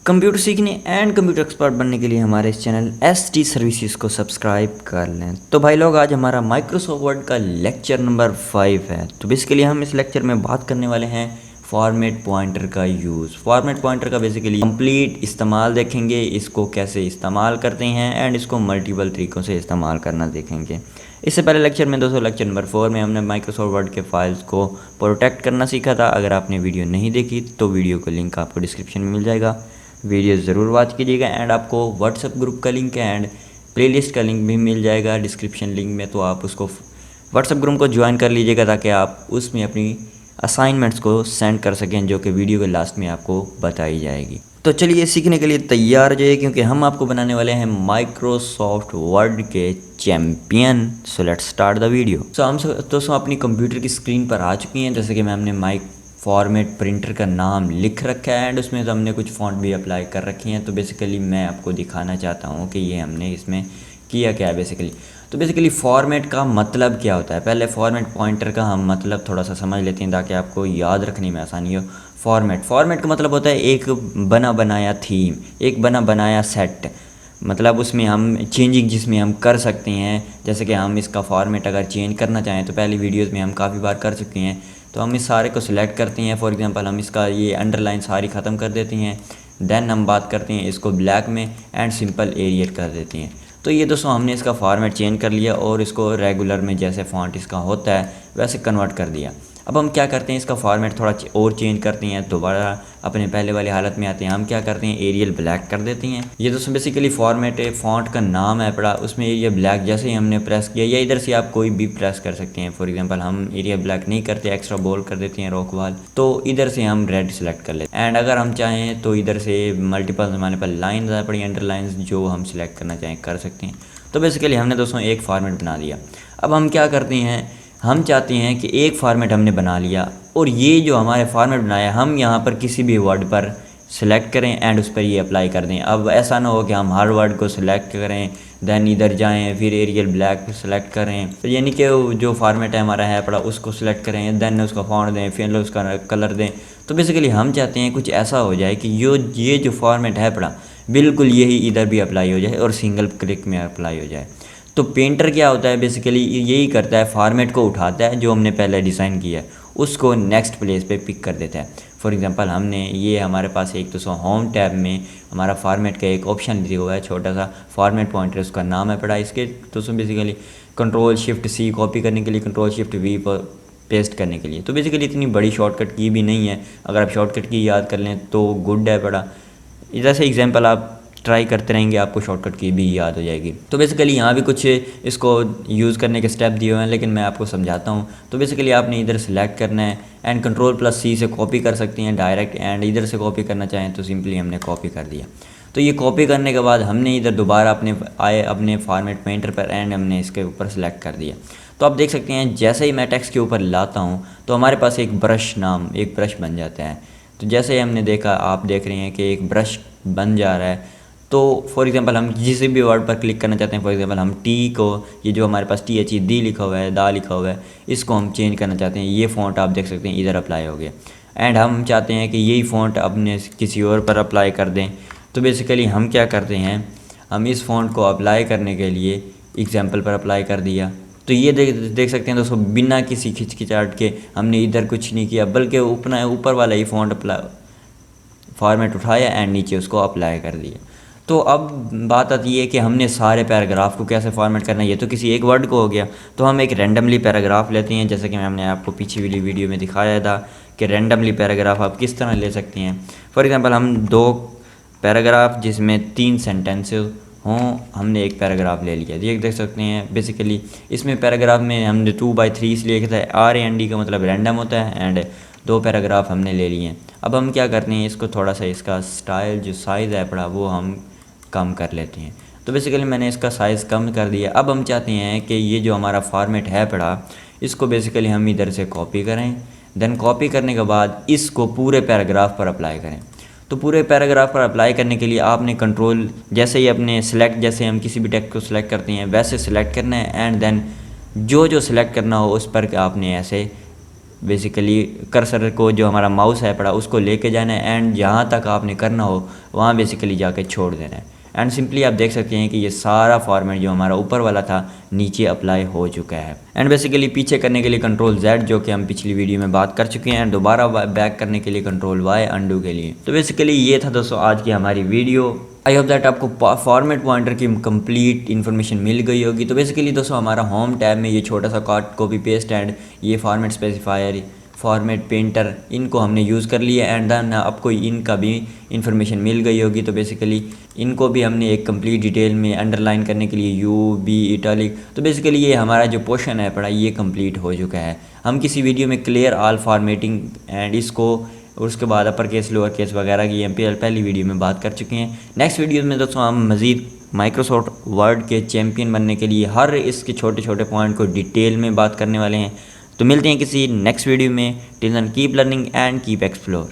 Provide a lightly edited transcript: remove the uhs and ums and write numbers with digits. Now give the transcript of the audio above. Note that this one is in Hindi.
कंप्यूटर सीखने एंड कंप्यूटर एक्सपर्ट बनने के लिए हमारे इस चैनल ST सर्विसेज को सब्सक्राइब कर लें। तो भाई लोग, आज हमारा माइक्रोसॉफ्ट वर्ड का लेक्चर नंबर 5 है। तो बेसिकली हम इस लेक्चर में बात करने वाले हैं फॉर्मेट पॉइंटर का यूज़। फॉर्मेट पॉइंटर का बेसिकली कंप्लीट इस्तेमाल देखेंगे, इसको कैसे इस्तेमाल करते हैं एंड इसको मल्टीपल तरीक़ों से इस्तेमाल करना देखेंगे। इससे पहले लेक्चर में दोस्तों, लेक्चर नंबर 4 में हमने माइक्रोसॉफ्ट वर्ड के फाइल्स को प्रोटेक्ट करना सीखा था। अगर आपने वीडियो नहीं देखी तो वीडियो का लिंक आपको डिस्क्रिप्शन में मिल जाएगा, वीडियो ज़रूर वॉच कीजिएगा। एंड आपको व्हाट्सएप ग्रुप का लिंक एंड प्लेलिस्ट का लिंक भी मिल जाएगा डिस्क्रिप्शन लिंक में, तो आप उसको व्हाट्सएप ग्रुप को ज्वाइन कर लीजिएगा ताकि आप उसमें अपनी असाइनमेंट्स को सेंड कर सकें, जो कि वीडियो के लास्ट में आपको बताई जाएगी। तो चलिए सीखने के लिए तैयार हो जाइए, क्योंकि हम आपको बनाने वाले हैं माइक्रोसॉफ्ट वर्ड के champion. So let's start the video. So हम दोस्तों अपनी कंप्यूटर की स्क्रीन पर आ चुकी हैं। जैसे कि मैं हमने माइक फॉर्मेट प्रिंटर का नाम लिख रखा है एंड उसमें तो हमने कुछ फ़ॉन्ट भी अप्लाई कर रखी हैं। तो बेसिकली मैं आपको दिखाना चाहता हूँ कि ये हमने इसमें किया क्या है बेसिकली। तो बेसिकली फॉर्मेट का मतलब क्या होता है, पहले फॉर्मेट पॉइंटर का हम मतलब थोड़ा सा समझ लेते हैं ताकि आपको याद रखने में आसानी हो। फॉर्मेट का मतलब होता है एक बना बनाया थीम, एक बना बनाया सेट, मतलब उसमें हम चेंजिंग जिसमें हम कर सकते हैं। जैसे कि हम इसका फॉर्मेट अगर चेंज करना चाहें तो पहली वीडियोज़ में हम काफ़ी बार कर चुके हैं। तो हम इस सारे को सिलेक्ट करते हैं। फॉर एग्जांपल हम इसका ये अंडरलाइन सारी ख़त्म कर देते हैं। देन हम बात करते हैं इसको ब्लैक में एंड सिंपल एरियल कर देते हैं। तो ये दोस्तों हमने इसका फॉर्मेट चेंज कर लिया और इसको रेगुलर में जैसे फ़ॉन्ट इसका होता है वैसे कन्वर्ट कर दिया। अब हम क्या करते हैं, इसका फॉर्मेट थोड़ा और चेंज करते हैं, दोबारा अपने पहले वाली हालत में आते हैं। हम क्या करते हैं, एरियल ब्लैक कर देते हैं। ये दोस्तों बेसिकली फॉर्मेट है, फ़ॉन्ट का नाम है पड़ा, उसमें एरियल ब्लैक जैसे ही हमने प्रेस किया, या इधर से आप कोई भी प्रेस कर सकते हैं। फॉर एग्जांपल हम एरियल ब्लैक नहीं करते, एक्स्ट्रा बोल्ड कर देते हैं रॉक वाल, तो इधर से हम रेड सेलेक्ट कर लेते हैं। एंड अगर हम चाहें तो इधर से मल्टीपल हमारे पास लाइन आ पड़ी, अंडरलाइंस, जो हम सिलेक्ट करना चाहें कर सकते हैं। तो बेसिकली हमने दोस्तों एक फॉर्मेट बना दिया। अब हम क्या करते हैं, हम चाहते हैं कि एक फॉर्मेट हमने बना लिया और ये जो हमारे फॉर्मेट बनाया हम यहाँ पर किसी भी वर्ड पर सिलेक्ट करें एंड उस पर ये अप्लाई कर दें। अब ऐसा ना हो कि हम हर वर्ड को सिलेक्ट करें, देन इधर जाएं, फिर एरियल ब्लैक सेलेक्ट करें, तो यानी कि जो फॉर्मेट है हमारा है पड़ा उसको सिलेक्ट करें, देन उसका फॉन्ट दें, फिर उसका कलर दें। तो बेसिकली हम चाहते हैं कुछ ऐसा हो जाए कि ये जो फॉर्मेट है पड़ा बिल्कुल यही इधर भी अप्लाई हो जाए और सिंगल क्लिक में अप्लाई हो जाए। तो पेंटर क्या होता है, बेसिकली यही करता है, फॉर्मेट को उठाता है जो हमने पहले डिज़ाइन किया है उसको नेक्स्ट प्लेस पे पिक कर देता है। फॉर एग्जांपल हमने ये हमारे पास एक तो होम टैब में हमारा फॉर्मेट का एक ऑप्शन दिया हुआ है, छोटा सा फॉर्मेट पॉइंटर, उसका नाम है पड़ा इसके। तो बेसिकली Ctrl+Shift+C कॉपी करने के लिए, Ctrl+Shift+V पर पेस्ट करने के लिए। तो बेसिकली इतनी बड़ी शॉर्टकट की भी नहीं है, अगर आप शॉर्टकट की याद कर लें तो गुड है पड़ा। इधर से एग्जांपल आप ट्राई करते रहेंगे, आपको शॉर्टकट की भी याद हो जाएगी। तो बेसिकली यहाँ भी कुछ इसको यूज़ करने के स्टेप दिए हुए हैं, लेकिन मैं आपको समझाता हूँ। तो बेसिकली आपने इधर सेलेक्ट करना है एंड Ctrl+C से कॉपी कर सकती हैं डायरेक्ट, एंड इधर से कॉपी करना चाहें तो सिंपली हमने कॉपी कर दिया। तो ये कॉपी करने के बाद हमने इधर दोबारा अपने फॉर्मेट पेंटर पर एंड हमने इसके ऊपर सेलेक्ट कर दिया। तो आप देख सकते हैं जैसे ही मैं टेक्स्ट के ऊपर लाता हूँ तो हमारे पास एक ब्रश बन जाता है। तो जैसे ही हमने देखा, आप देख रहे हैं कि एक ब्रश बन जा रहा है। तो फॉर एग्जांपल हम किसी भी वर्ड पर क्लिक करना चाहते हैं, फॉर एग्जांपल हम टी को, ये जो हमारे पास THED लिखा हुआ है, दा लिखा हुआ है, इसको हम चेंज करना चाहते हैं। ये फ़ॉन्ट आप देख सकते हैं इधर अप्लाई हो गया एंड हम चाहते हैं कि यही फ़ॉन्ट अपने किसी और पर अप्लाई कर दें। तो बेसिकली हम क्या करते हैं, हम इस फ़ॉन्ट को अप्लाई करने के लिए एग्जाम्पल पर अप्लाई कर दिया। तो ये देख सकते हैं दोस्तों, बिना किसी खिचखिचाहट के हमने इधर कुछ नहीं किया, बल्कि ऊपर वाला ही फ़ॉन्ट फॉर्मेट उठाया एंड नीचे उसको अप्लाई कर दिया। तो अब बात आती है कि हमने सारे पैराग्राफ को कैसे फॉर्मेट करना है। ये तो किसी एक वर्ड को हो गया, तो हम एक रैंडमली पैराग्राफ लेते हैं, जैसे कि हमने आपको पीछे वाली वीडियो में दिखाया था कि रैंडमली पैराग्राफ आप किस तरह ले सकते हैं। फॉर एग्जांपल हम 2 पैराग्राफ जिसमें 3 सेंटेंसेस हों, हमने एक पैराग्राफ ले लिया। ये देख सकते हैं बेसिकली इसमें पैराग्राफ में हमने 2/3 इसलिए लिखा है, RAND का मतलब रैंडम होता है, एंड 2 पैराग्राफ हमने ले लिए हैं। अब हम क्या करते हैं, इसको थोड़ा सा इसका स्टाइल जो साइज़ है पड़ा वो हम कम कर लेते हैं। तो बेसिकली मैंने इसका साइज़ कम कर दिया। अब हम चाहते हैं कि ये जो हमारा फॉर्मेट है पड़ा, इसको बेसिकली हम इधर से कॉपी करें, देन कॉपी करने के बाद इसको पूरे पैराग्राफ पर अप्लाई करें। तो पूरे पैराग्राफ पर अप्लाई करने के लिए आपने कंट्रोल, जैसे ही अपने सिलेक्ट, जैसे हम किसी भी टेक्स्ट को सिलेक्ट करते हैं वैसे सिलेक्ट करना है, एंड देन जो सिलेक्ट करना हो उस पर आपने ऐसे बेसिकली कर्सर को जो हमारा माउस है पड़ा उसको लेके जाना है एंड जहाँ तक आपने करना हो वहाँ बेसिकली जाके छोड़ देना है। एंड सिंपली आप देख सकते हैं कि ये सारा फॉर्मेट जो हमारा ऊपर वाला था नीचे अप्लाई हो चुका है। एंड बेसिकली पीछे करने के लिए कंट्रोल Z जो कि हम पिछली वीडियो में बात कर चुके हैं एंड दोबारा बैक करने के लिए कंट्रोल Y अंडू के लिए। तो बेसिकली ये था दोस्तों आज की हमारी वीडियो। आई होप दैट आपको फॉर्मेट पॉइंटर की कंप्लीट इन्फॉर्मेशन मिल गई होगी। तो बेसिकली दोस्तों हमारा होम टैब में ये छोटा सा कॉपी पेस्ट एंड ये फॉर्मेट स्पेसिफायर फॉर्मेट पेंटर इनको हमने यूज़ कर लिया एंड देन आपको इनका भी इन्फॉर्मेशन मिल गई होगी। तो बेसिकली इनको भी हमने एक कंप्लीट डिटेल में अंडरलाइन करने के लिए UB इटैलिक। तो बेसिकली ये हमारा जो पोर्शन है पढ़ाई ये कंप्लीट हो चुका है। हम किसी वीडियो में क्लियर ऑल फॉर्मेटिंग एंड इसको और उसके बाद अपर केस लोअर केस वगैरह की पहली वीडियो में बात कर चुके हैं। नेक्स्ट वीडियो में दोस्तों हम मज़ीद माइक्रोसॉफ्ट वर्ड के चैम्पियन बनने के लिए हर इसके छोटे छोटे पॉइंट को डिटेल में बात करने वाले हैं। तो मिलते हैं किसी नेक्स्ट वीडियो में। Till then keep learning and keep explore.